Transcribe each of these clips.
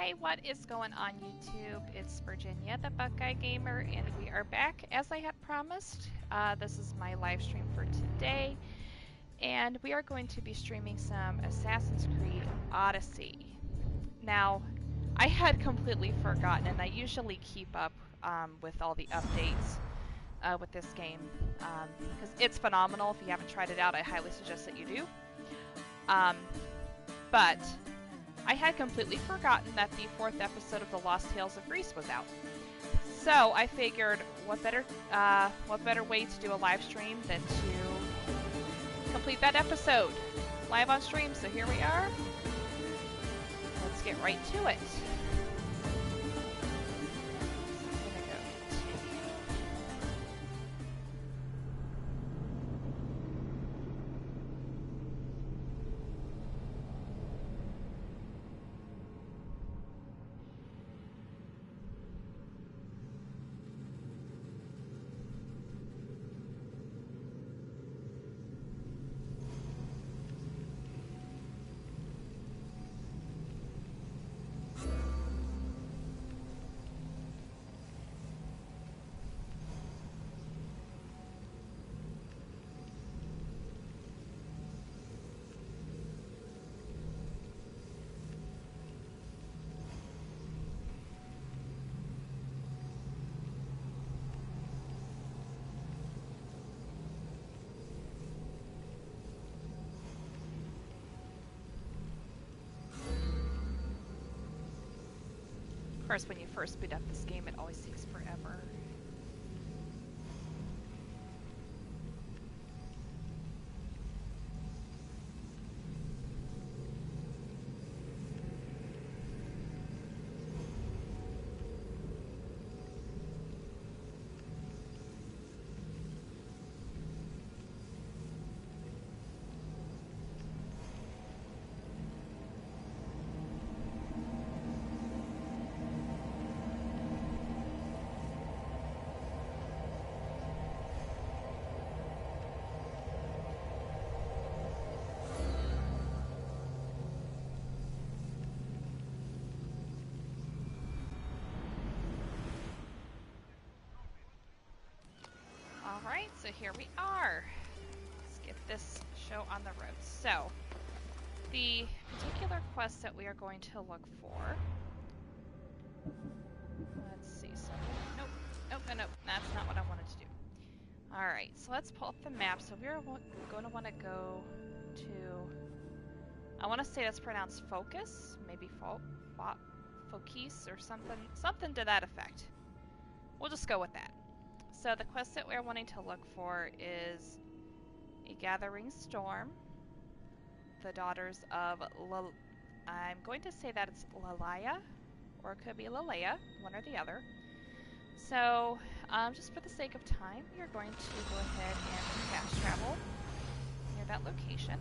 Hey, what is going on YouTube? It's Virginia, the Buckeye Gamer, and we are back as I had promised. This is my live stream for today, and we are going to be streaming some Assassin's Creed Odyssey. Now, I had completely forgotten, and I usually keep up with all the updates with this game, because it's phenomenal. If you haven't tried it out, I highly suggest that you do. But I had completely forgotten that the 4th episode of The Lost Tales of Greece was out. So I figured, what better way to do a live stream than to complete that episode live on stream. So here we are. Let's get right to it. Of course, when you first boot up this game, it always takes forever. Alright, so here we are. Let's get this show on the road. So, the particular quest that we are going to look for... Let's see, so... Nope, that's not what I wanted to do. Alright, so let's pull up the map. So we're going to want to go to... I want to say that's pronounced Focus, maybe Focus or something to that effect. We'll just go with that. So the quest that we're wanting to look for is a gathering storm. The daughters of I'm going to say that it's Lalaia, or it could be Lalaia, one or the other. So, just for the sake of time, we are going to go ahead and fast travel near that location.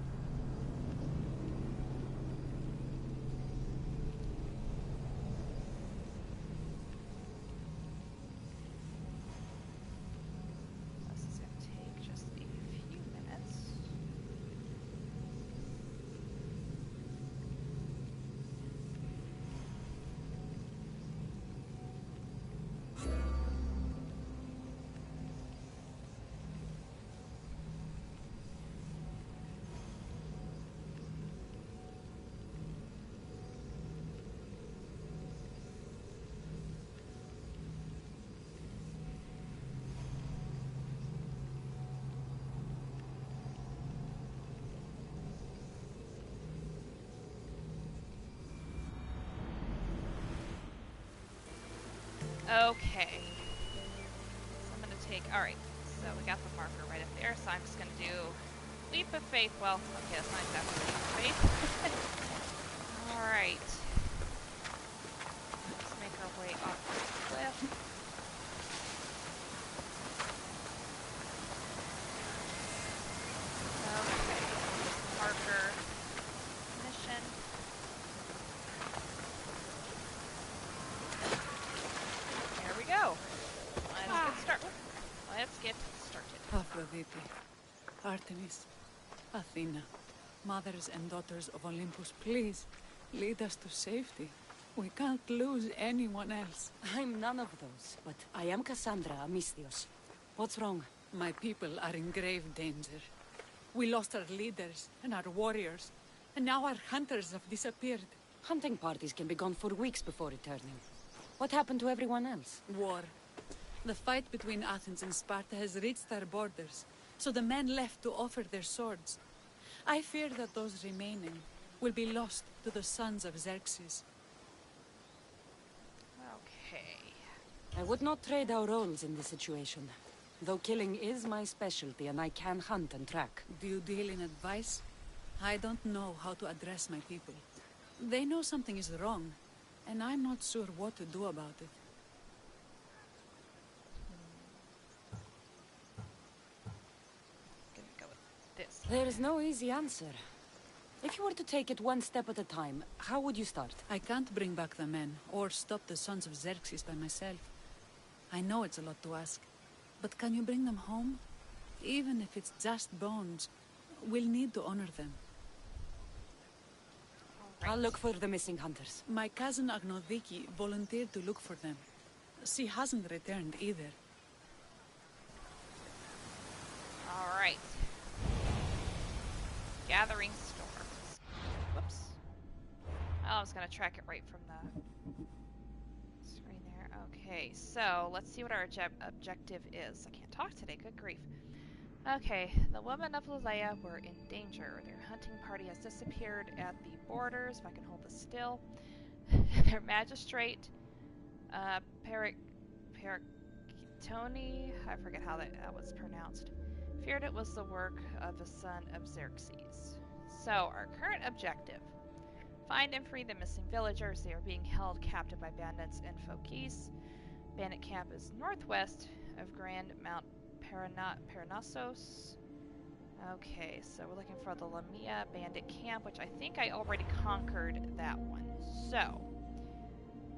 Okay, so I'm going to take, alright, so we got the marker right up there, so I'm just going to do Leap of Faith. Well, okay, that's not exactly Leap of Faith. Alright, let's make our way off this cliff. Okay, marker mission. Go. Let's get started. Aphrodite, Artemis, Athena, mothers and daughters of Olympus, please lead us to safety. We can't lose anyone else. I'm none of those, but I am Cassandra Amistios. What's wrong? My people are in grave danger. We lost our leaders and our warriors, and now our hunters have disappeared. Hunting parties can be gone for weeks before returning. What happened to everyone else? War. The fight between Athens and Sparta has reached our borders, so the men left to offer their swords. I fear that those remaining will be lost to the sons of Xerxes. Okay. I would not trade our roles in this situation. Though killing is my specialty and I can hunt and track. Do you deal in advice? I don't know how to address my people. They know something is wrong, and I'm not sure what to do about it. Gonna go with this. There is no easy answer. If you were to take it one step at a time, how would you start? I can't bring back the men, or stop the sons of Xerxes by myself. I know it's a lot to ask, but can you bring them home? Even if it's just bones, we'll need to honor them. I'll look for the missing hunters. My cousin Agnodiki volunteered to look for them. She hasn't returned either. Alright. Gathering storms. Whoops. Oh, I was gonna track it right from the screen there. Okay, so let's see what our objective is. I can't talk today, good grief. Okay, the women of Lalaia were in danger. Their hunting party has disappeared at the borders, if I can hold this still. Their magistrate, Perictone, I forget how that was pronounced, feared it was the work of a son of Xerxes. So, our current objective: find and free the missing villagers. They are being held captive by bandits in Phokis. Bandit camp is northwest of Grand Mount Parnassos. Okay, so we're looking for the Lamia bandit camp, which I think I already conquered that one. So,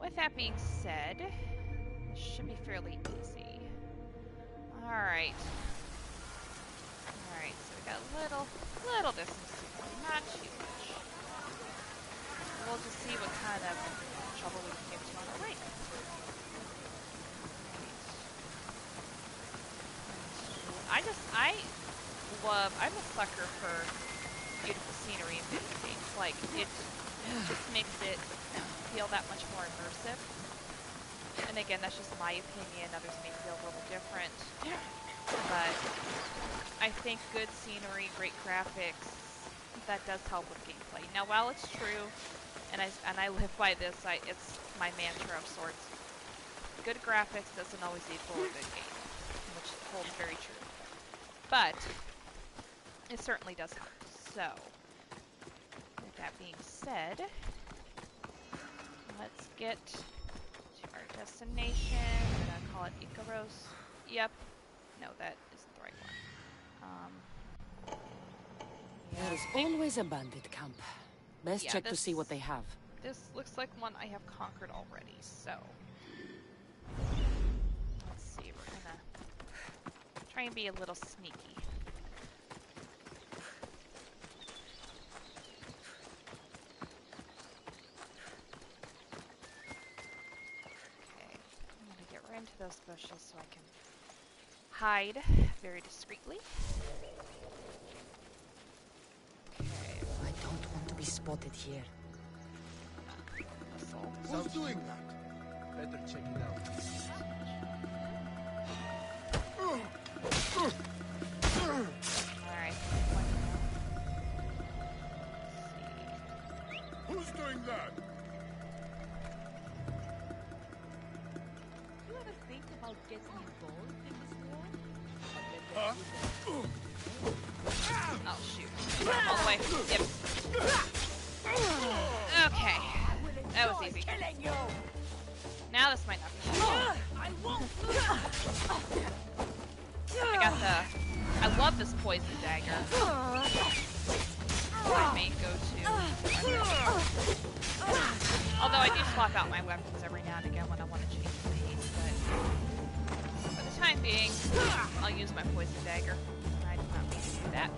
with that being said, this should be fairly easy. Alright. Alright, so we got a little distance to go, not too much. We'll just see what kind of trouble we can get to on our way. I'm a sucker for beautiful scenery in video games. Like, it just makes it feel that much more immersive. And again, that's just my opinion. Others may feel a little different. But I think good scenery, great graphics, that does help with gameplay. Now, while it's true, and I live by this, it's my mantra of sorts, good graphics doesn't always equal a good game, which holds very true. But it certainly does help. So, with that being said, let's get to our destination. We're gonna call it Icaros. Yep. No, that isn't the right one. Yeah. There is always a bandit camp. Best check to see what they have. This looks like one I have conquered already, so let's see, we're gonna try and be a little sneaky. Okay, I'm gonna get right into those bushes so I can hide very discreetly. Okay. I don't want to be spotted here. Who's doing that? Better check it out. Alright. Who's doing that? Do you ever think about getting involved in this war? Huh? Oh, shoot. All the way. Yep. Okay. That was easy. Now this might not be bad. I love this poison dagger. My main go-to. Although I do swap out my weapons every now and again when I want to change the pace, but for the time being, I'll use my poison dagger. I do not mean to do that.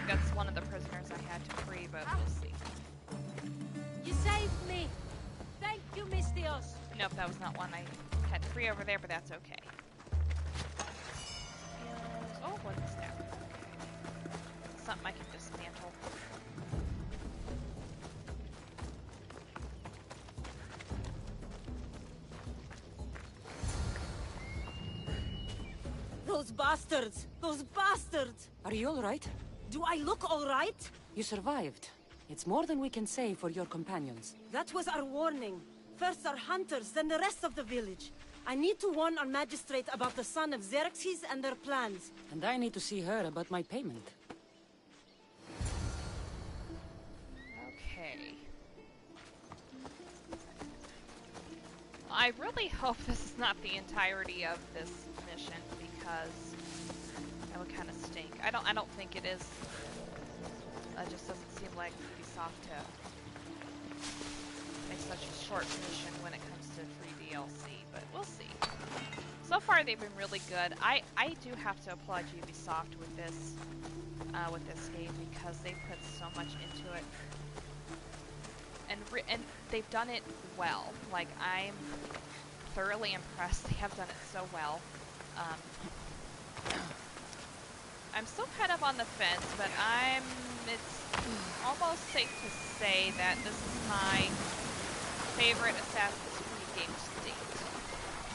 that's one of the prisoners I had to free, but we'll see. You saved me! Thank you, Mistios! Nope, that was not one I had to free over there, but that's okay. Oh, wooden staff. Okay. Something I can dismantle. Those bastards! Those bastards! Are you all right? Do I look all right? You survived. It's more than we can say for your companions. That was our warning. First our hunters, then the rest of the village. I need to warn our magistrate about the son of Xerxes and their plans. And I need to see her about my payment. Okay. I really hope this is not the entirety of this mission, because that would kind of stink. I don't think it is. It just doesn't seem like Ubisoft to make such a short mission when it comes to free DLC, but we'll see. So far they've been really good. I do have to applaud Ubisoft with this game, because they put so much into it. And they've done it well. Like, I'm thoroughly impressed. They have done it so well. I'm still kind of on the fence, but it's almost safe to say that this is my favorite Assassin's Creed game to date.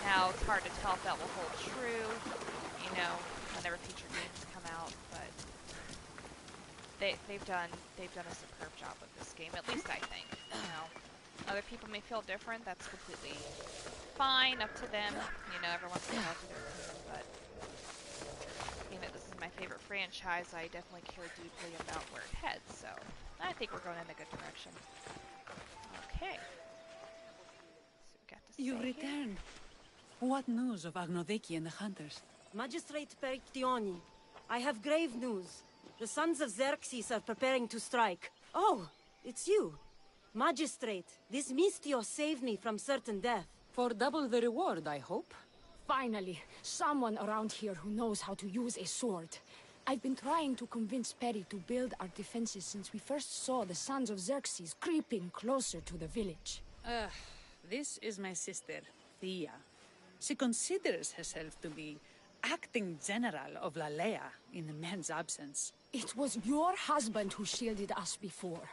Now, it's hard to tell if that will hold true, you know, whenever future games come out, but they've done a superb job with this game, at least I think. You know, other people may feel different. That's completely fine, up to them. You know, everyone's entitled to their opinion, but being that this is my favorite franchise, I definitely care deeply about where it heads. So I think we're going in a good direction. Okay. So we got to You say returned. What news of Agnodiki and the hunters? Magistrate Perictioni, I have grave news. The sons of Xerxes are preparing to strike. Oh, it's you. Magistrate, this Mistios saved me from certain death. For double the reward, I hope. Finally, someone around here who knows how to use a sword. I've been trying to convince Perry to build our defenses since we first saw the sons of Xerxes creeping closer to the village. This is my sister, Thea. She considers herself to be acting general of Lalaia in the men's absence. It was your husband who shielded us before.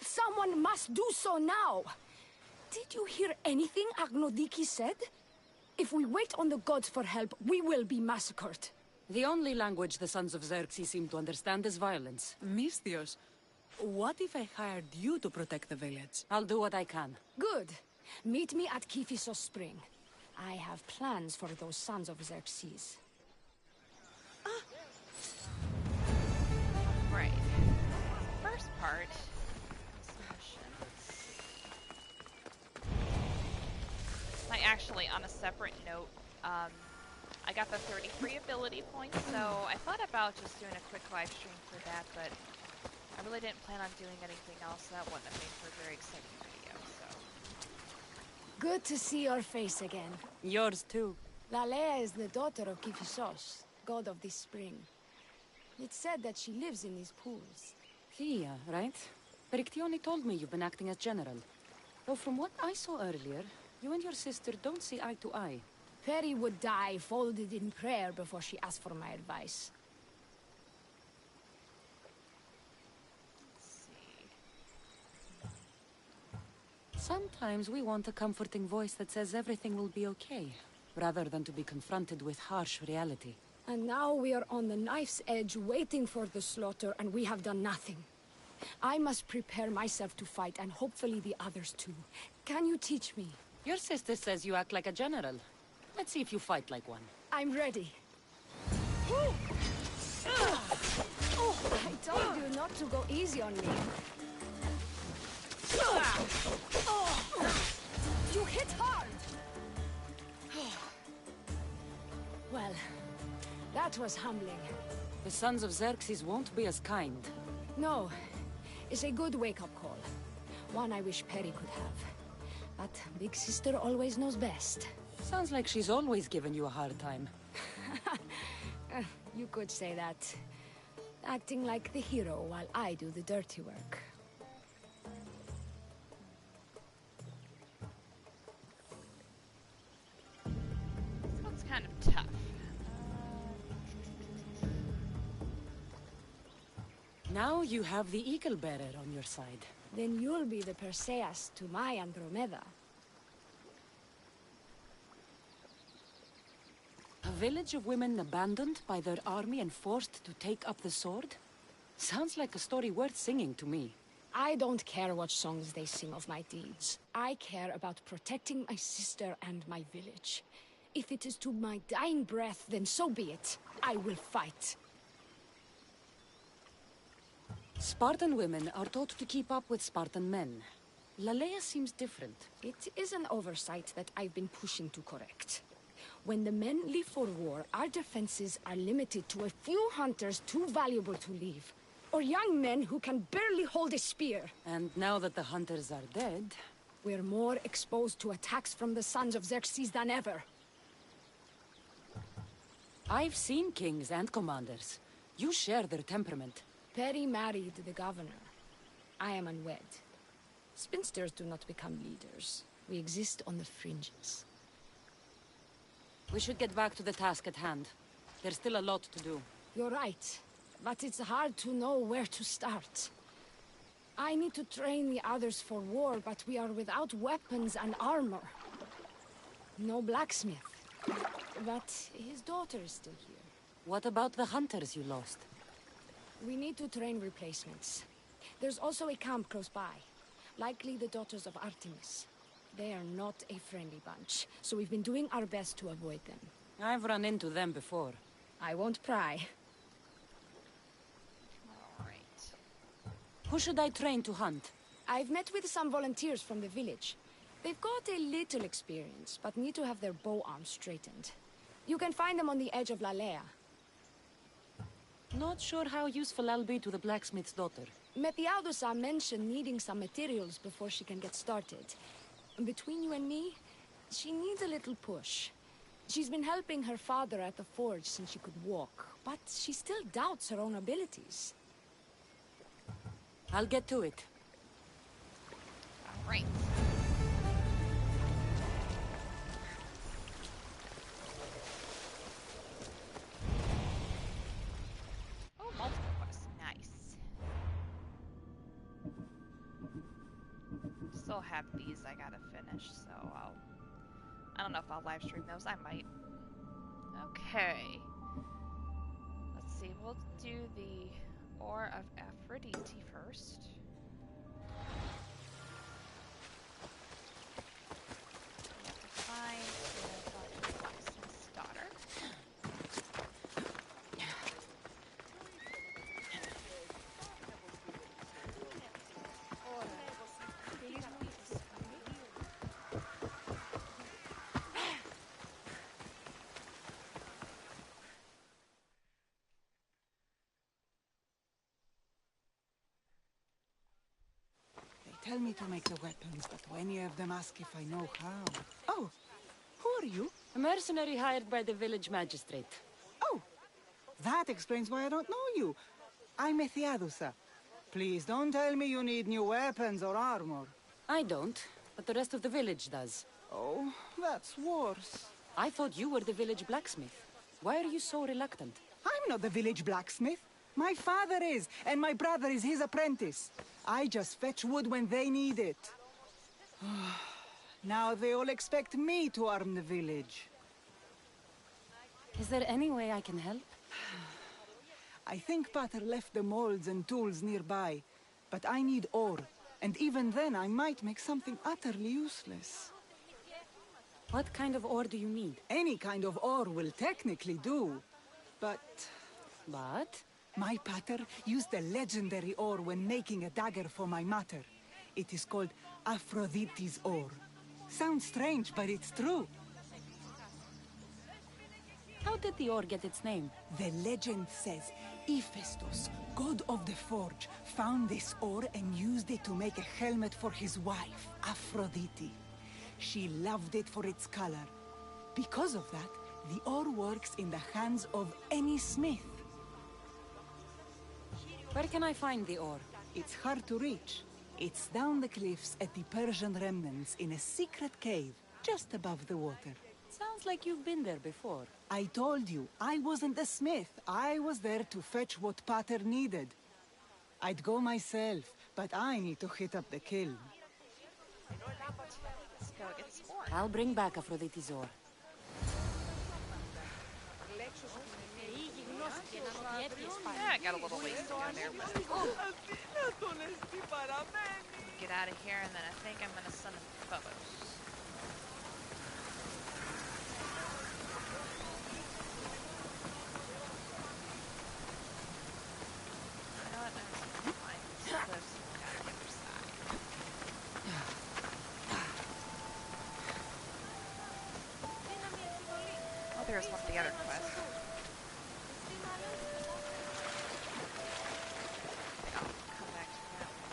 Someone must do so now! Did you hear anything Agnodiki said? If we wait on the gods for help, we will be massacred. The only language the sons of Xerxes seem to understand is violence. Mistios, what if I hired you to protect the village? I'll do what I can. Good. Meet me at Kiphisos Spring. I have plans for those sons of Xerxes. Right. First part. Actually, on a separate note, I got the 33 ability points, so I thought about just doing a quick live stream for that, but I really didn't plan on doing anything else. That wouldn't have made for a very exciting video, so. Good to see your face again. Yours too. Lalaia is the daughter of Kiphisos, god of this spring. It's said that she lives in these pools. Thea, right? Perictioni told me you've been acting as general. Though from what I saw earlier, you and your sister don't see eye to eye. Perry would die folded in prayer before she asked for my advice. Let's see. Sometimes we want a comforting voice that says everything will be okay, rather than to be confronted with harsh reality. And now we are on the knife's edge waiting for the slaughter, and we have done nothing. I must prepare myself to fight, and hopefully the others too. Can you teach me? Your sister says you act like a general. Let's see if you fight like one. I'm ready. Oh, I told you not to go easy on me. You hit hard! Well, that was humbling. The sons of Xerxes won't be as kind. No, it's a good wake-up call. One I wish Perry could have. But Big Sister always knows best. Sounds like she's always given you a hard time. You could say that. acting like the hero while I do the dirty work. This one's kind of tough. Now you have the Eagle Bearer on your side. Then you'll be the Perseus to my Andromeda. A village of women abandoned by their army and forced to take up the sword? Sounds like a story worth singing to me. I don't care what songs they sing of my deeds. I care about protecting my sister and my village. If it is to my dying breath, then so be it. I will fight. Spartan women are taught to keep up with Spartan men. Lalaia seems different. It is an oversight that I've been pushing to correct. When the men leave for war, our defenses are limited to a few hunters too valuable to leave. Or young men who can barely hold a spear. And now that the hunters are dead... We're more exposed to attacks from the sons of Xerxes than ever. I've seen kings and commanders. You share their temperament. Perry married the governor. I am unwed. Spinsters do not become leaders. We exist on the fringes. We should get back to the task at hand. There's still a lot to do. You're right, but it's hard to know where to start. I need to train the others for war, but we are without weapons and armor. No blacksmith. But his daughter is still here. What about the hunters you lost? We need to train replacements. There's also a camp close by. Likely the daughters of Artemis. They are not a friendly bunch, so we've been doing our best to avoid them. I've run into them before. I won't pry. Alright. Who should I train to hunt? I've met with some volunteers from the village. They've got a little experience, but need to have their bow arms straightened. You can find them on the edge of Lalaia. Not sure how useful I'll be to the blacksmith's daughter. Methiadusa mentioned needing some materials before she can get started. Between you and me, she needs a little push. She's been helping her father at the forge since she could walk, but she still doubts her own abilities. I'll get to it. Alright. Oh, multiple quests. Nice. Still have these I gotta finish, so I don't know if I'll live stream those. I might. Okay. Let's see. We'll do the Ore of Aphrodite first. We have to find the blacksmith's daughter. Tell me to make the weapons, but any of them ask if I know how. Oh, who are you? A mercenary hired by the village magistrate. Oh, that explains why I don't know you. I'm Methiadusa. Please don't tell me you need new weapons or armor. I don't, but the rest of the village does. Oh, that's worse. I thought you were the village blacksmith. Why are you so reluctant? I'm not the village blacksmith. My father is, and my brother is his apprentice. I just fetch wood when they need it. Now they all expect me to arm the village. Is there any way I can help? I think Pater left the molds and tools nearby, but I need ore, and even then I might make something utterly useless. What kind of ore do you need? Any kind of ore will technically do, but... But? My pater used the legendary ore when making a dagger for my mater. It is called Aphrodite's ore. Sounds strange, but it's true. How did the ore get its name? The legend says Hephaestus, god of the forge, found this ore and used it to make a helmet for his wife, Aphrodite. She loved it for its color. Because of that, the ore works in the hands of any smith. Where can I find the ore? It's hard to reach. It's down the cliffs at the Persian remnants in a secret cave, just above the water. Sounds like you've been there before. I told you, I wasn't the smith. I was there to fetch what Pater needed. I'd go myself, but I need to hit up the kiln. Let's go get some more. I'll bring back Aphrodite's ore. Yeah, I got a little ways to go there, but get out of here, and then I think I'm gonna send them Phobos. You know what? I'm just gonna find these cliffs down the other side. Oh, there's one of the other quests. I'll come back to that one later.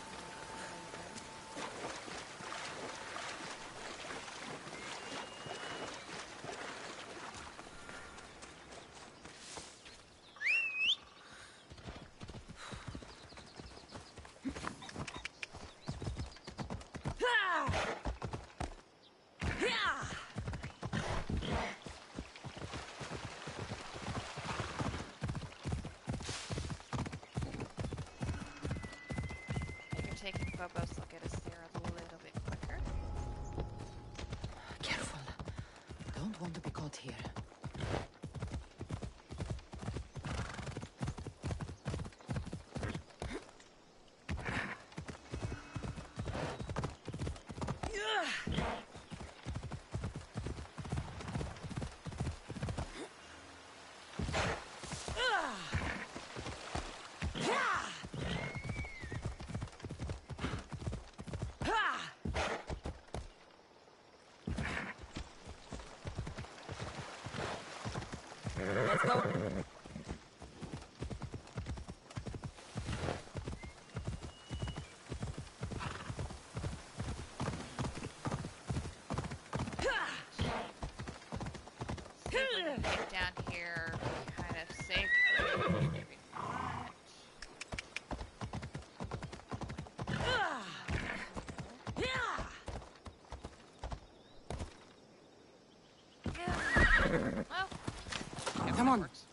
Taking Phobos will get us there a little bit quicker. Careful. Don't want to be caught here. Let's go. See if we can get down here kind of safely. Maybe not. Well, Come on. works.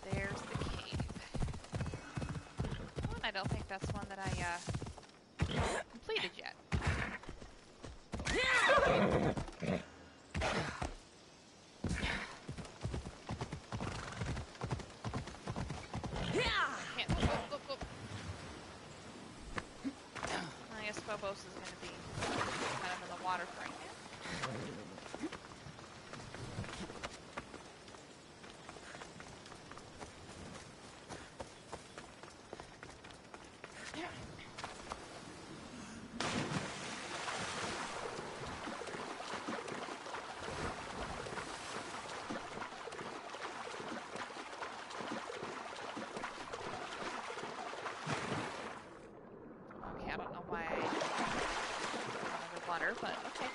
And there's the cave. Well, I don't think that's one that I completed yet. Can't. Whoop. I guess Phobos is going to be kind of in the water for right now. Okay, I don't know why I went underwater, but okay.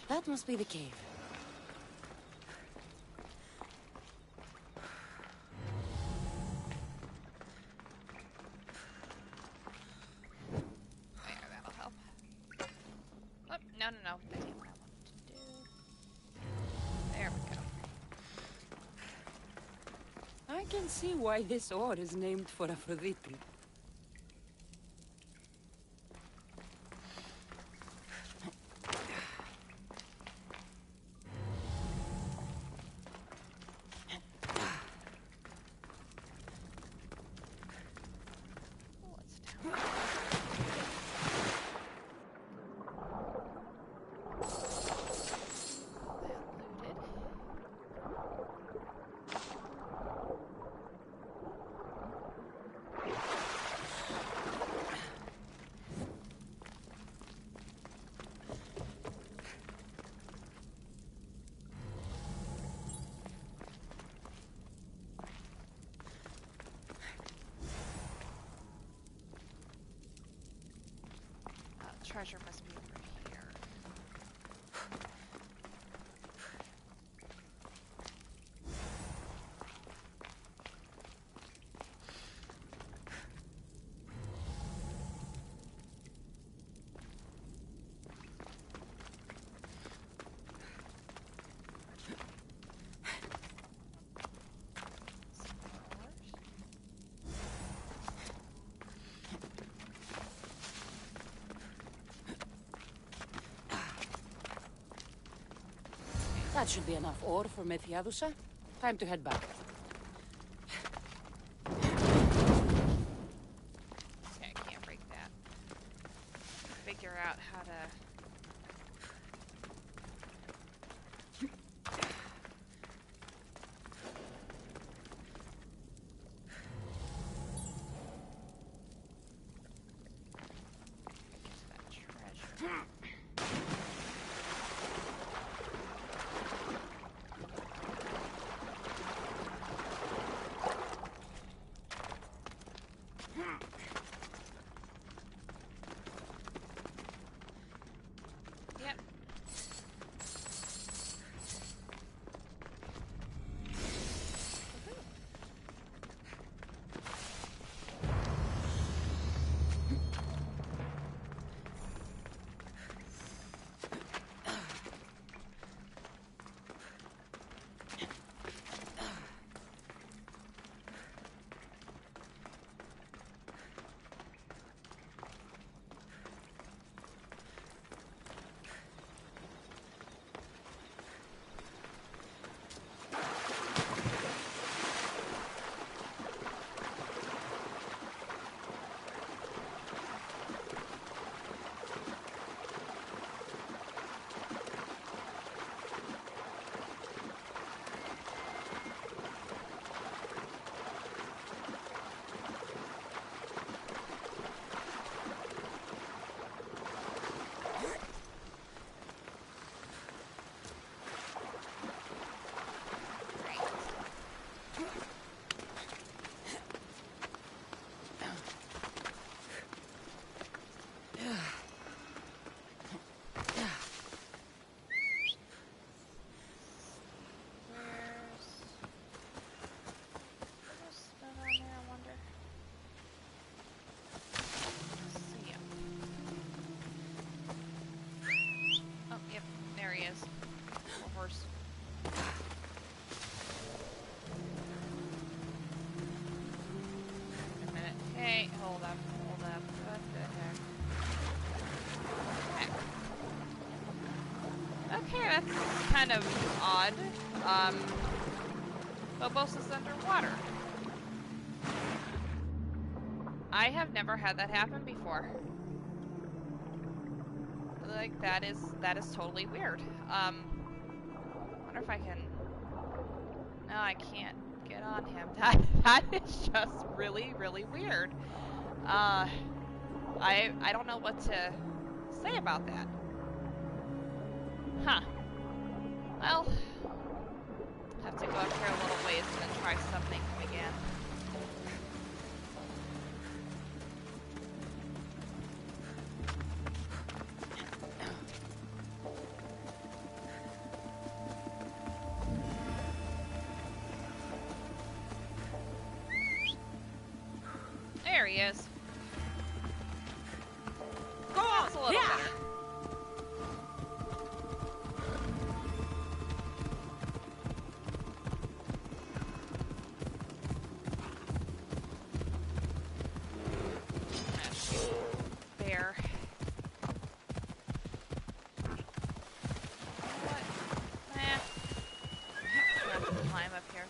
That must be the cave. There, that'll help. Oh, no. That ain't what I wanted to do. There we go. I can see why this ore is named for Aphrodite. Oh, it's down. That looted. treasure must be over here. That should be enough ore for Methiadusa. Time to head back. Okay, I can't break that. Figure out how to... get to that treasure. Yep. Okay, that's kind of odd. Phobos is underwater. I have never had that happen before. Like, that is totally weird. Wonder if I can... No, I can't get on him. That is just really, really weird. I don't know what to say about that. Huh. Well, have to go up here a little ways and then try summoning him again. There he is. Go on! That's a little Yeah! better. Bear. What? Eh. I'll have to climb up here.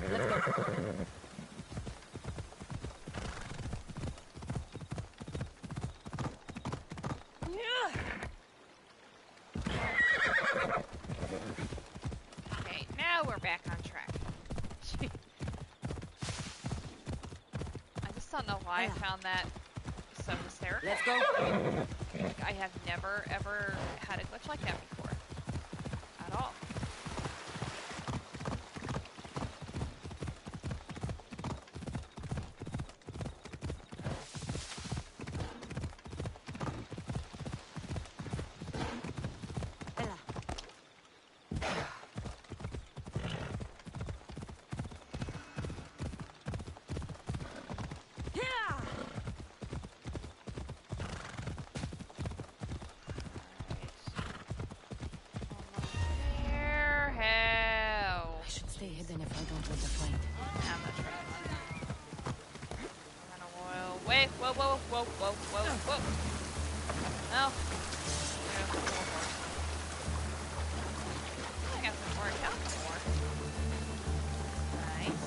Let's go. don't know why I found that so hysterical. Let's go. I have never ever had a glitch like that before. At all. Ella. There, hell. I should stay hidden if I don't want to fight. I'm not trying to run. Oil. Wait, whoa, whoa, whoa, whoa, whoa, whoa. No. I got some more accounts for. Nice.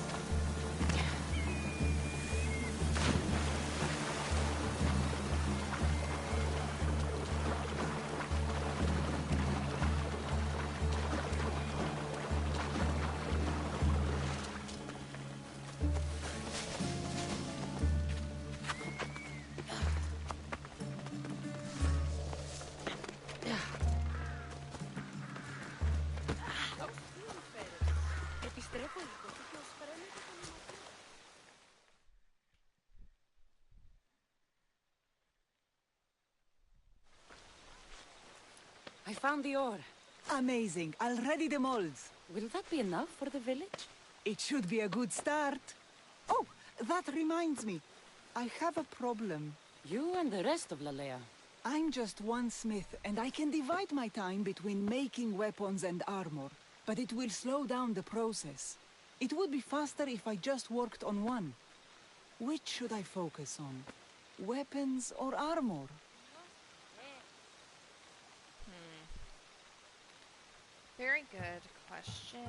I found the ore. Amazing. I'll ready the molds. Will that be enough for the village? It should be a good start. Oh, that reminds me. I have a problem. You and the rest of Lalaia. I'm just one smith, and I can divide my time between making weapons and armor. But it will slow down the process. It would be faster if I just worked on one. Which should I focus on? Weapons or armor? Very good question.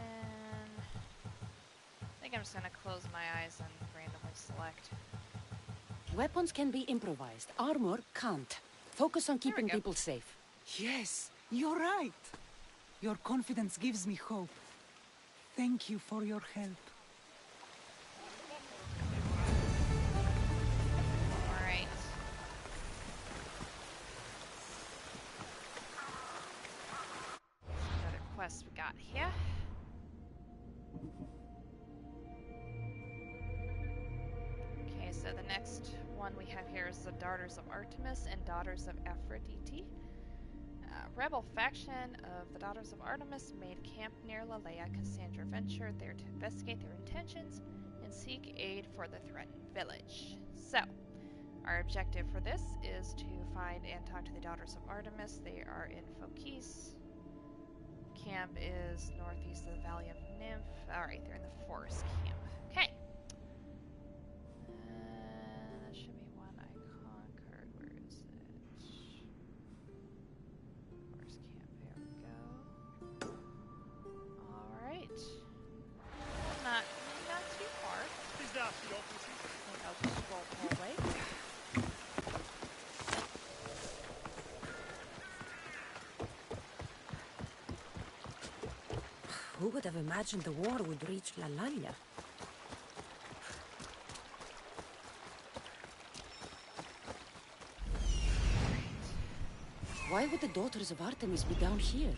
I think I'm just gonna close my eyes and randomly select. Weapons can be improvised. Armor can't. Focus on There we keeping go. people safe. Yes, you're right. Your confidence gives me hope. Thank you for your help. Alright. Another quest we got here. Okay, so the next one we have here is the Daughters of Artemis and Daughters of Aphrodite. Rebel faction of the Daughters of Artemis made camp near Lalaia. Cassandra ventured there to investigate their intentions and seek aid for the threatened village. So, our objective for this is to find and talk to the Daughters of Artemis. They are in Phokis. Camp is northeast of the Valley of Nymph. Alright, they're in the forest camp. Okay. That should be one I conquered. Where is it? Forest camp, there we go. Alright. Not too far. Is that the offices? I think I'll just scroll the whole way. Who would have imagined the war would reach Lalaia? Why would the Daughters of Artemis be down here?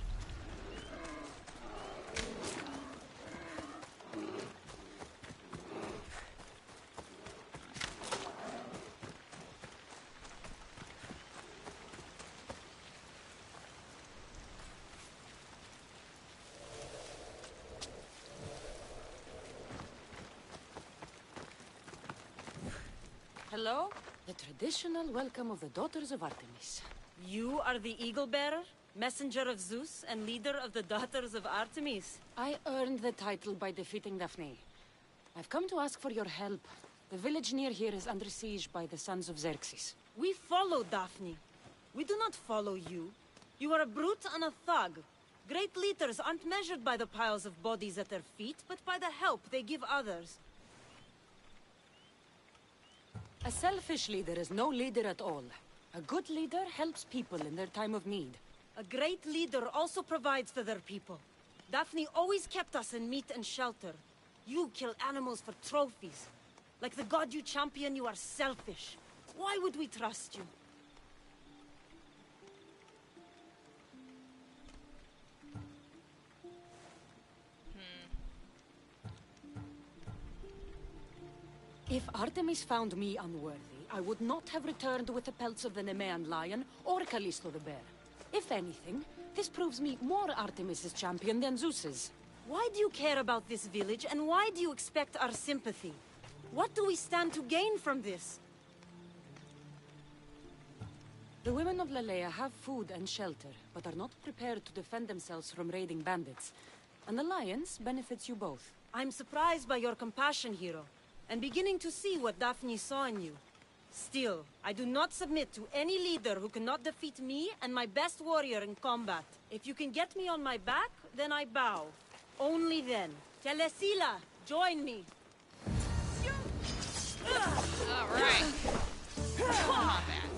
Hello? The traditional welcome of the Daughters of Artemis. You are the Eagle Bearer, messenger of Zeus, and leader of the Daughters of Artemis. I earned the title by defeating Daphne. I've come to ask for your help. The village near here is under siege by the sons of Xerxes. We follow Daphne. We do not follow you. You are a brute and a thug. Great leaders aren't measured by the piles of bodies at their feet, but by the help they give others. A selfish leader is no leader at all. A good leader helps people in their time of need. A great leader also provides for their people. Daphne always kept us in meat and shelter. You kill animals for trophies. Like the god you champion, you are selfish. Why would we trust you? If Artemis found me unworthy, I would not have returned with the pelts of the Nemean lion or Callisto the bear. If anything, this proves me more Artemis's champion than Zeus's. Why do you care about this village, and why do you expect our sympathy? What do we stand to gain from this? The women of Lalaia have food and shelter, but are not prepared to defend themselves from raiding bandits. An alliance benefits you both. I'm surprised by your compassion, hero, and beginning to see what Daphne saw in you. Still, I do not submit to any leader who cannot defeat me and my best warrior in combat. If you can get me on my back, then I bow. Only then. Telesila, join me. Alright. Combat.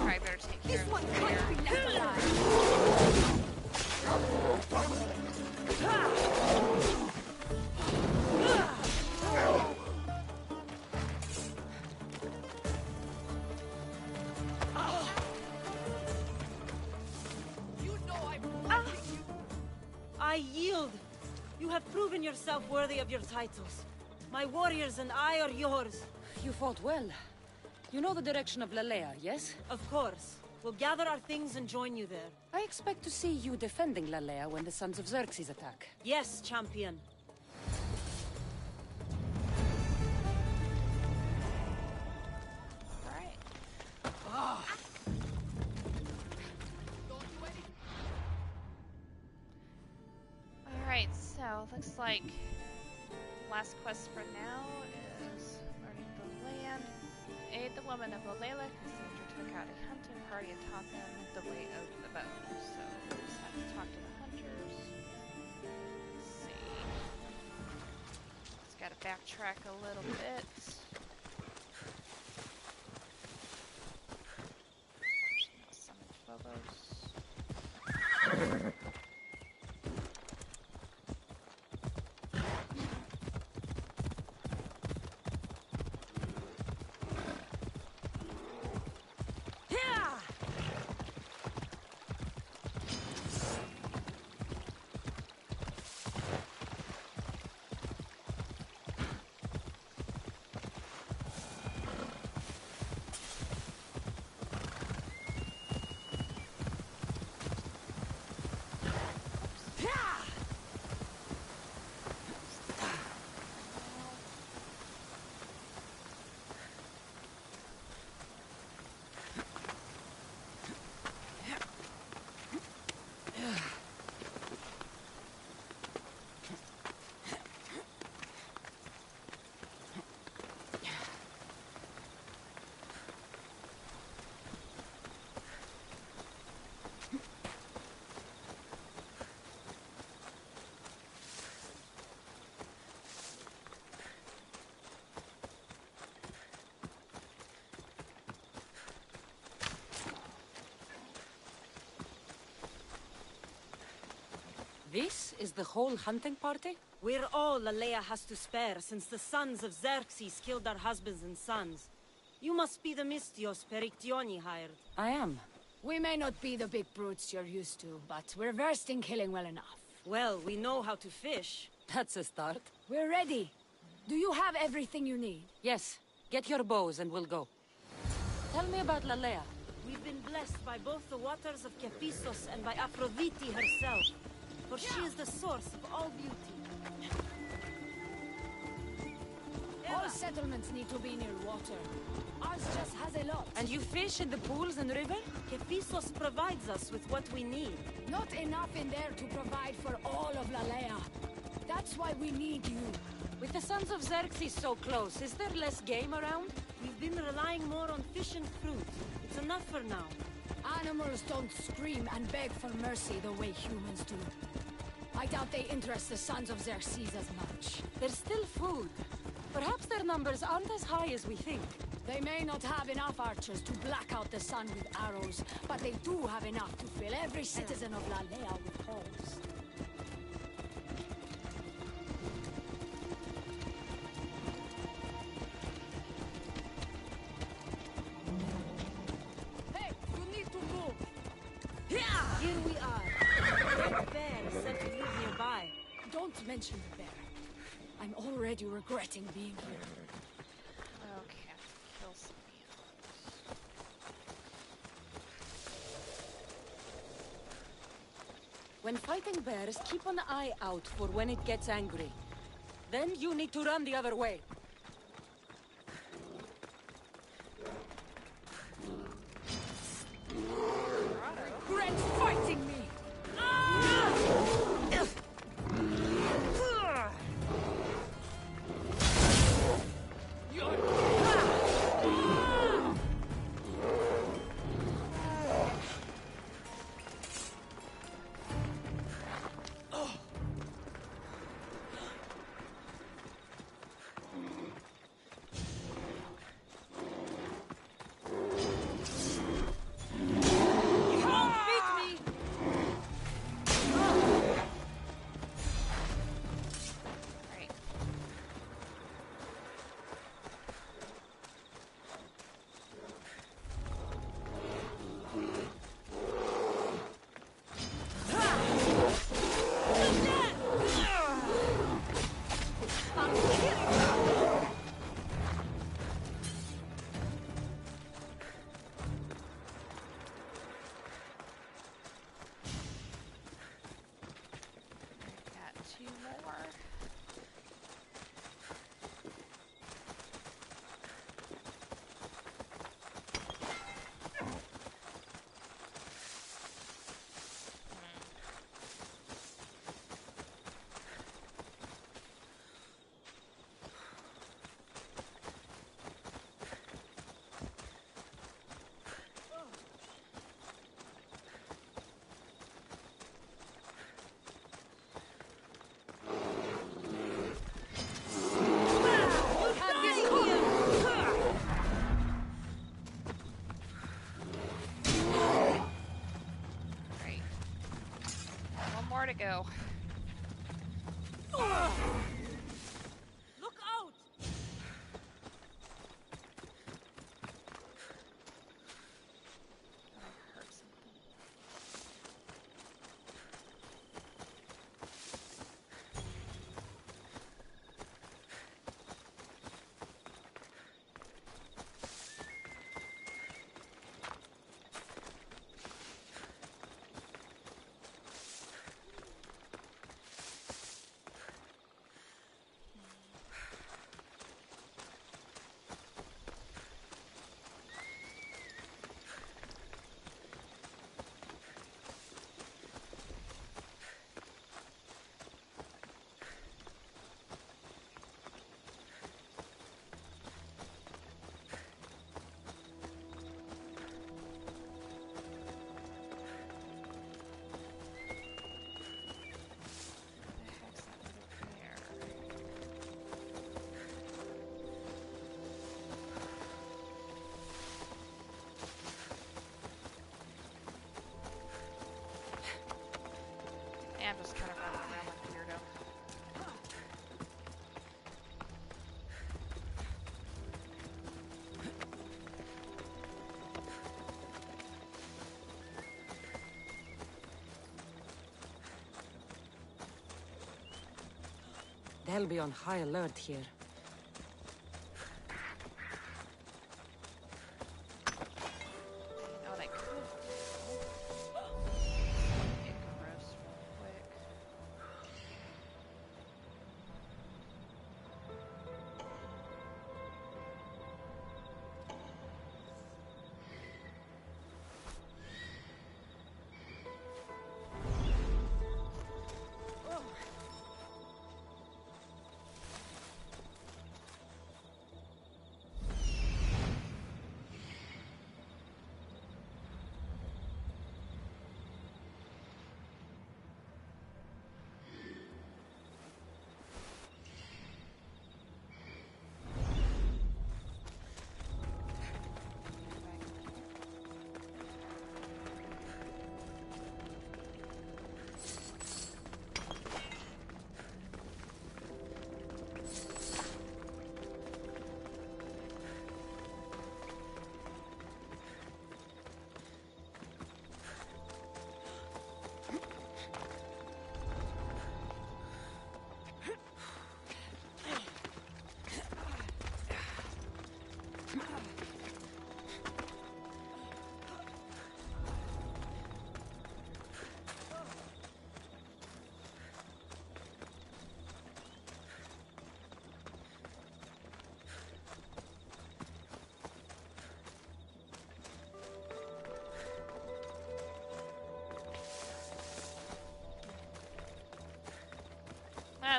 I better take care of this bear. I yield. You have proven yourself worthy of your titles. My warriors and I are yours. You fought well. You know the direction of Lalaia, yes? Of course. We'll gather our things and join you there. I expect to see you defending Lalaia when the Sons of Xerxes attack. Yes, champion. Right. Alright, so looks like last quest for now is learning the land. Aid the woman of Lalaia, who Sandra took out a hunting party and taught them the way of the bow. So we just have to talk to the hunters. Let's see. Just gotta backtrack a little bit. Summon Phobos. This is the whole hunting party? We're all Lalaia has to spare since the sons of Xerxes killed our husbands and sons. You must be the Mystios Perictioni hired. I am. We may not be the big brutes you're used to, but we're versed in killing well enough. Well, we know how to fish. That's a start. We're ready. Do you have everything you need? Yes. Get your bows and we'll go. Tell me about Lalaia. We've been blessed by both the waters of Kephissos and by Aphrodite herself. For she is the source of all beauty. All settlements need to be near water. Ours just has a lot. And you fish in the pools and river? Kephissos provides us with what we need. Not enough in there to provide for all of Lalaia. That's why we need you. With the Sons of Xerxes so close, is there less game around? We've been relying more on fish and fruit. It's enough for now. Animals don't scream and beg for mercy the way humans do. I doubt they interest the Sons of Xerxes as much. There's still food. Perhaps their numbers aren't as high as we think. They may not have enough archers to black out the sun with arrows, but they do have enough to fill every citizen of Lalaia with holes. Hey, you need to move! Here we are. The bear is said to live nearby. Don't mention the bear. I'm already regretting being here. Okay, I have to kill some animals. When fighting bears, keep an eye out for when it gets angry. Then you need to run the other way. Regret fighting me! Right. Got two more. Right. One more to go. Look out! Oh, I heard something. The heck's that over there? Yeah, I'm just kind of running around like a weirdo. They'll be on high alert here. You know what I could do? Get gross real quick.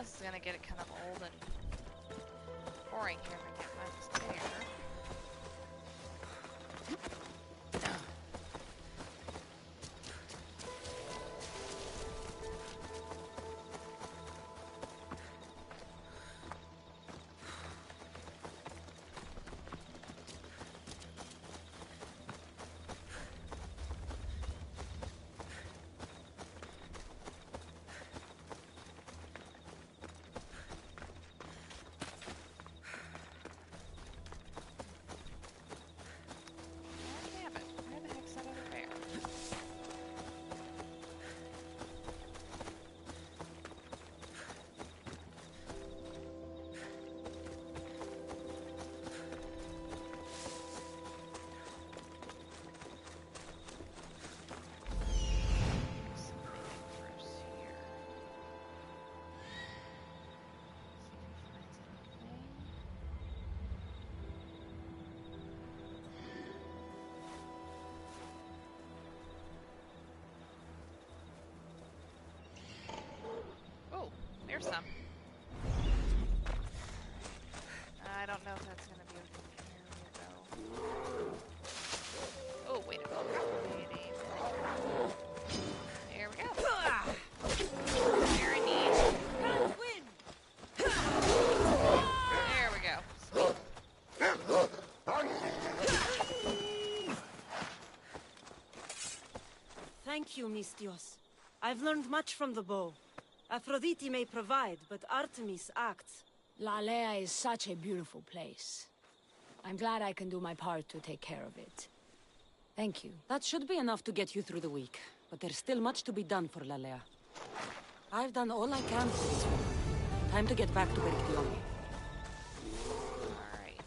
This is gonna get it kind of old and boring here if I can't find this bear. Damn it. Where the heck's that other bear? Something gross here. See if he finds anything. Oh, there's some. I don't know if that's gonna be here we go. Oh, wait a minute. Wait a minute. There we go. Very neat. There we go. Sweet. Thank you, Mistios. I've learned much from the bow. Aphrodite may provide, but Artemis acts. Lalaia is such a beautiful place. I'm glad I can do my part to take care of it. Thank you. That should be enough to get you through the week. But there's still much to be done for Lalaia. I've done all I can for this one. Time to get back to Berictione. Alright.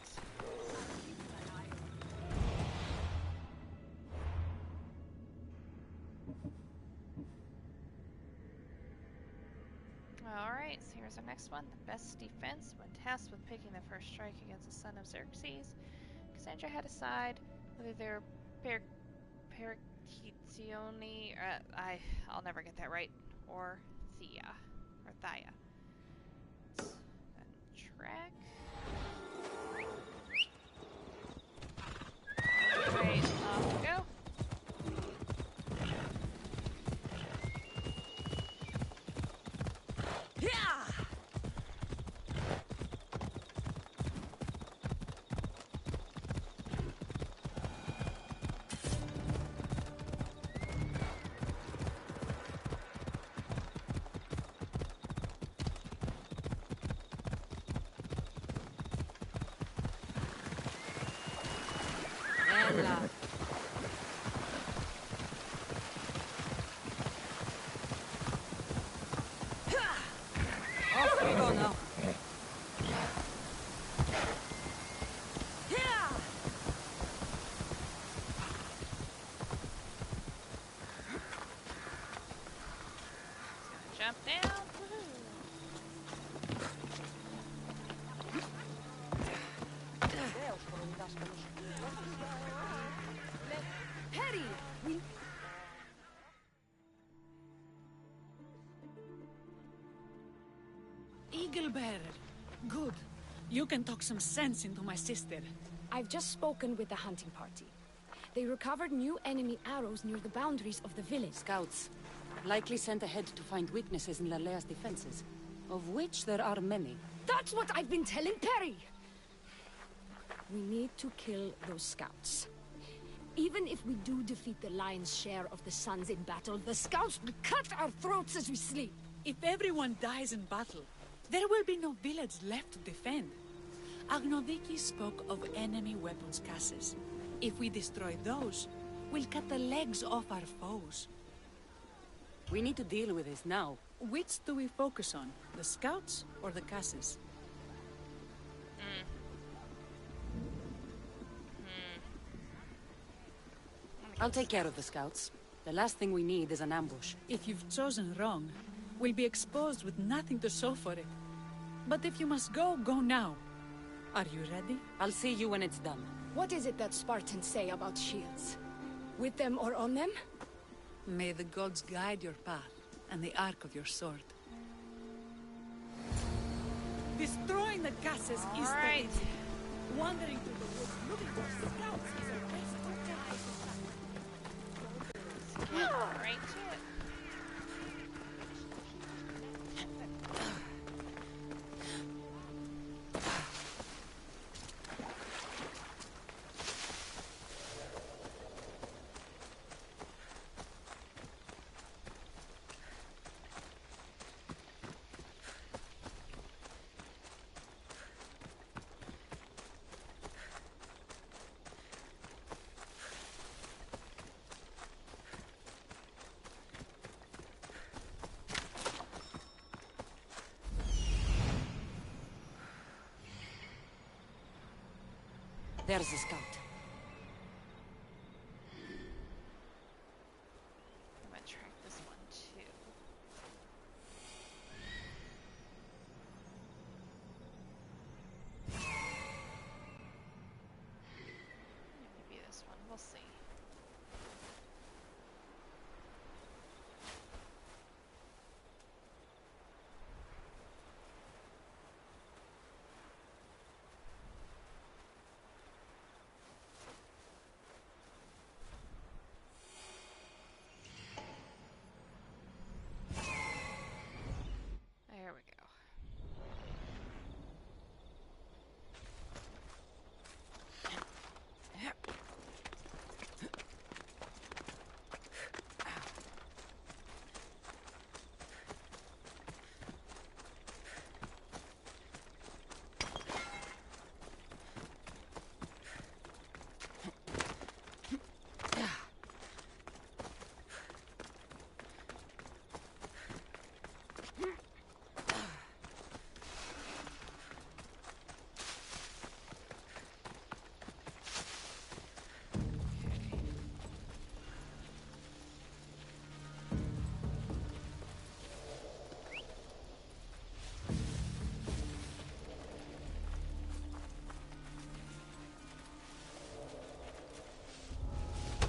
Alright, so here's our next one. The best defense when tasked with picking the first strike against the son of Xerxes. Cassandra had a side, whether they're Perictione, I'll never get that right, or Thea, or Thaya. Track. Alright, off we go. Off we go now. Jump down. Harry! We... Eagle bearer. Good. You can talk some sense into my sister. I've just spoken with the hunting party. They recovered new enemy arrows near the boundaries of the village. Scouts. Likely sent ahead to find weaknesses in Lalaia's defenses. Of which there are many. That's what I've been telling Perry! We need to kill those scouts. Even if we do defeat the lion's share of the sons in battle, the scouts will cut our throats as we sleep. If everyone dies in battle, there will be no village left to defend. Agnodiki spoke of enemy weapons caches. If we destroy those, we'll cut the legs off our foes. We need to deal with this now. Which do we focus on? The scouts or the caches? I'll take care of the scouts. The last thing we need is an ambush. If you've chosen wrong, we'll be exposed with nothing to show for it. But if you must go, go now. Are you ready? I'll see you when it's done. What is it that Spartans say about shields? With them or on them? May the gods guide your path and the arc of your sword. the gases All is right. the wandering through the woods looking for scouts is a waste of time. Get right to it. There's a scout. I'm gonna track this one too. Maybe this one. We'll see. There we go.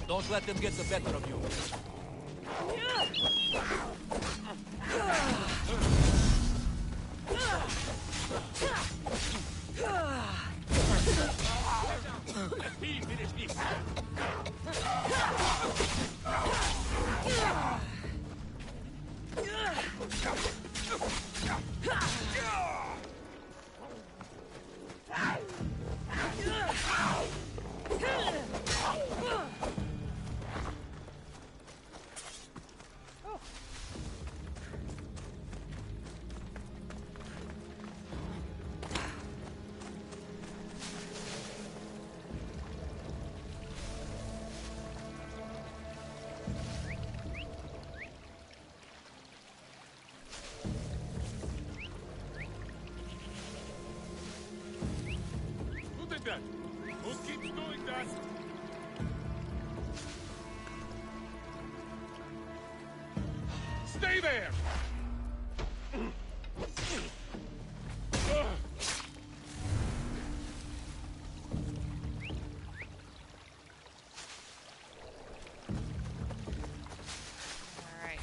Don't let them get the better of you. Let me finish this. Who did that? Who keeps doing that? Stay there! All right.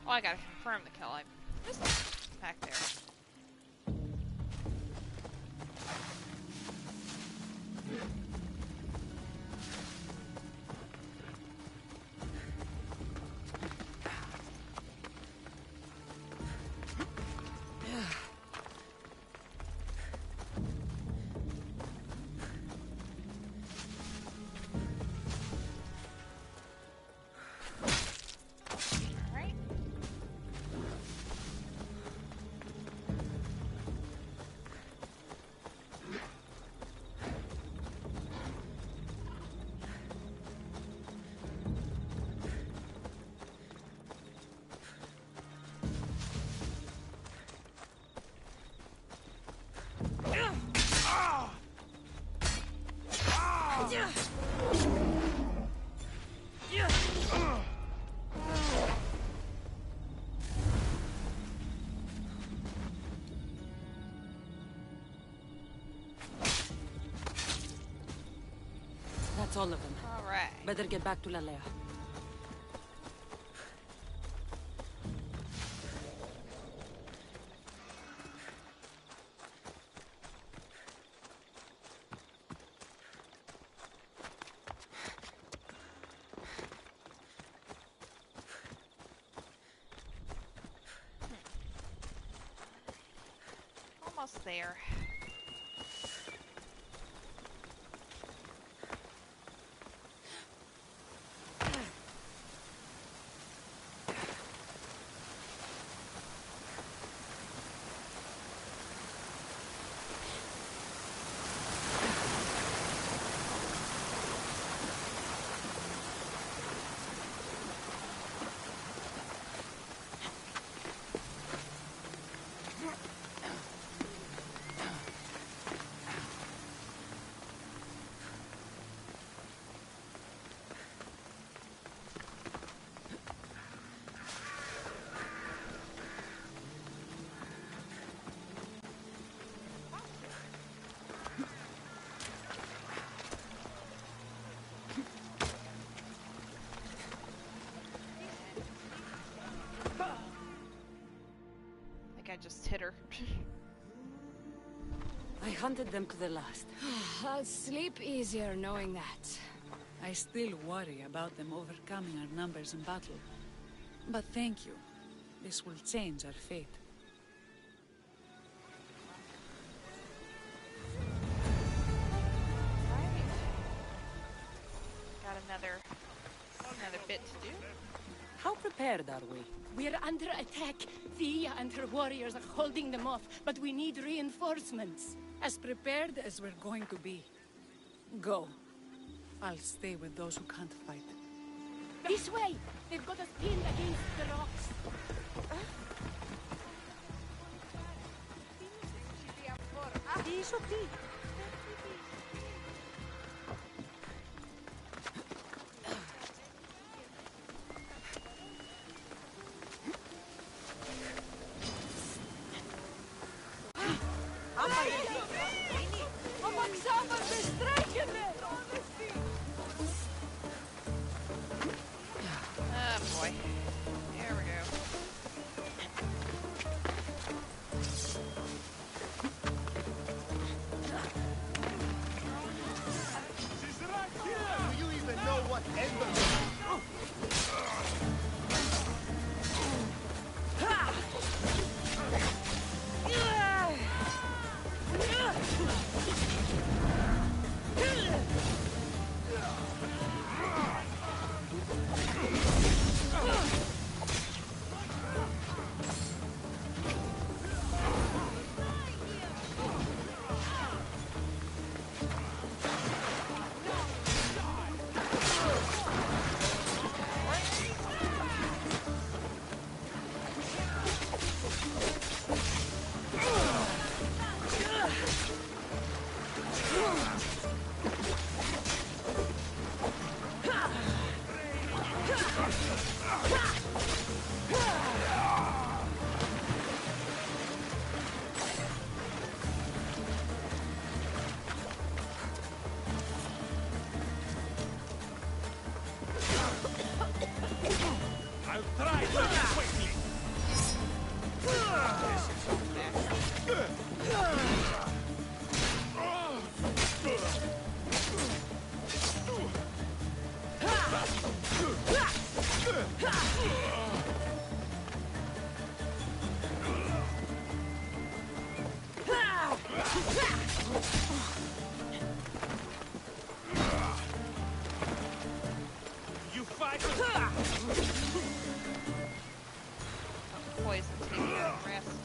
Oh, I gotta confirm the kill. I just back there. All right. all of them. Alright. Better get back to Lalaia. Almost there. I just hit her. I hunted them to the last. I'll sleep easier knowing that. I still worry about them overcoming our numbers in battle. But thank you. This will change our fate. Right. Got another bit to do. How prepared are we? We're under attack. Thea and her warriors are holding them off, but we need reinforcements. As prepared as we're going to be. Go. I'll stay with those who can't fight. This way! They've got us pinned against the rocks. Oh boy. There we go. She's right here! Do you even know what ember is? I'll try very quickly. You fight. Poison taking a rest.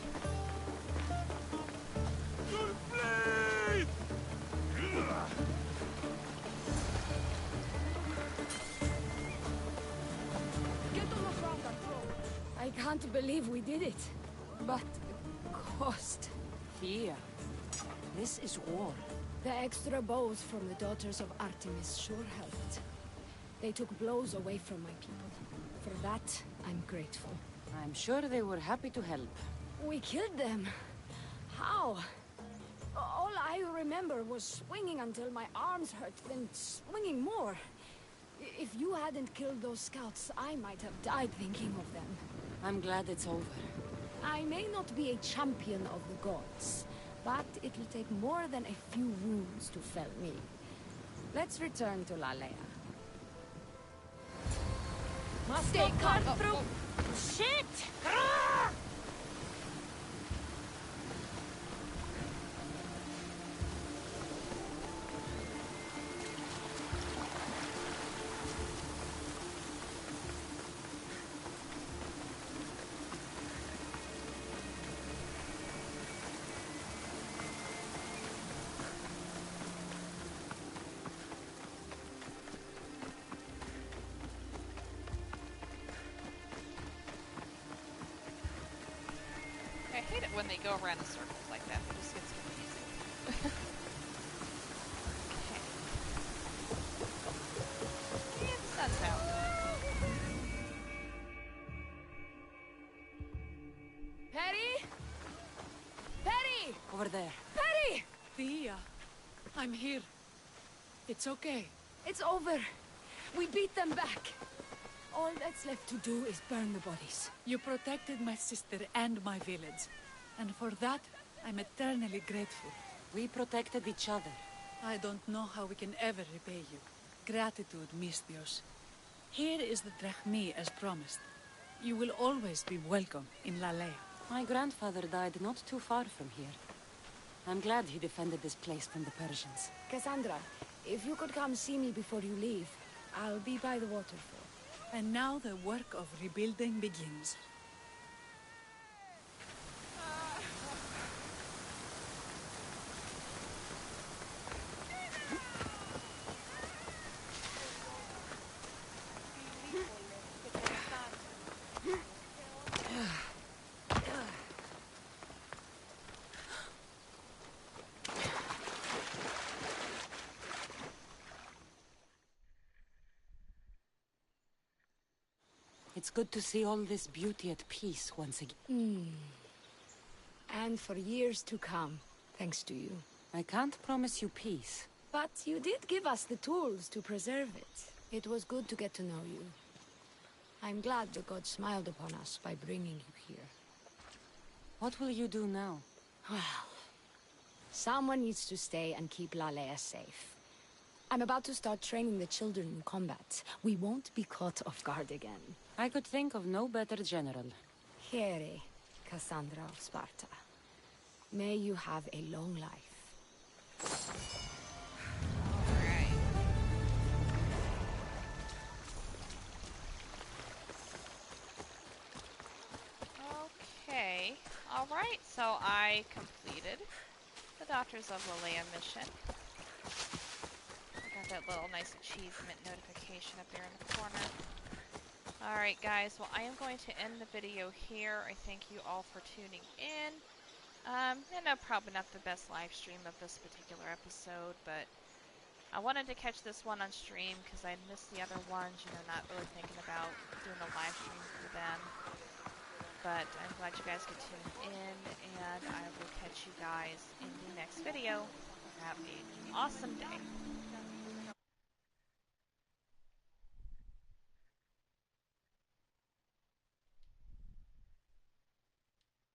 Blade! I can't believe we did it. But cost. Thea, this is war. The extra bows from the daughters of Artemis sure helped. They took blows away from my people. For that, I'm grateful. I'm sure they were happy to help. We killed them. How? All I remember was swinging until my arms hurt, then swinging more. If you hadn't killed those scouts, I might have died thinking of them. I'm glad it's over. I may not be a champion of the gods, but it will take more than a few wounds to fell me. Let's return to Lalaia. Must Stay not cut calm. through. Shit! I hate it when they go around in circles like that. It just gets confusing. Okay. And the sun's out. Perry? Perry! Over there. Perry! Thea, I'm here. It's okay. It's over. We beat them back. All that's left to do is burn the bodies. You protected my sister and my village. And for that, I'm eternally grateful. We protected each other. I don't know how we can ever repay you. Gratitude, Misthios. Here is the drachmi as promised. You will always be welcome in Lalaia. My grandfather died not too far from here. I'm glad he defended this place from the Persians. Cassandra, if you could come see me before you leave, I'll be by the waterfall. And now the work of rebuilding begins. It's good to see all this beauty at peace once again. And for years to come, thanks to you. I can't promise you peace. But you did give us the tools to preserve it. It was good to get to know you. I'm glad the gods smiled upon us by bringing you here. What will you do now? Well, someone needs to stay and keep Lalaia safe. I'm about to start training the children in combat. We won't be caught off guard again. I could think of no better general. Here, Cassandra of Sparta. May you have a long life. Alright. Okay. Alright, so I completed the Doctors of Lalaia mission. I got that little nice achievement notification up there in the corner. Alright guys, well I am going to end the video here. I thank you all for tuning in. I know probably not the best live stream of this particular episode, but I wanted to catch this one on stream because I missed the other ones, you know, not really thinking about doing a live stream for them. But I'm glad you guys could tune in, and I will catch you guys in the next video. Have an awesome day.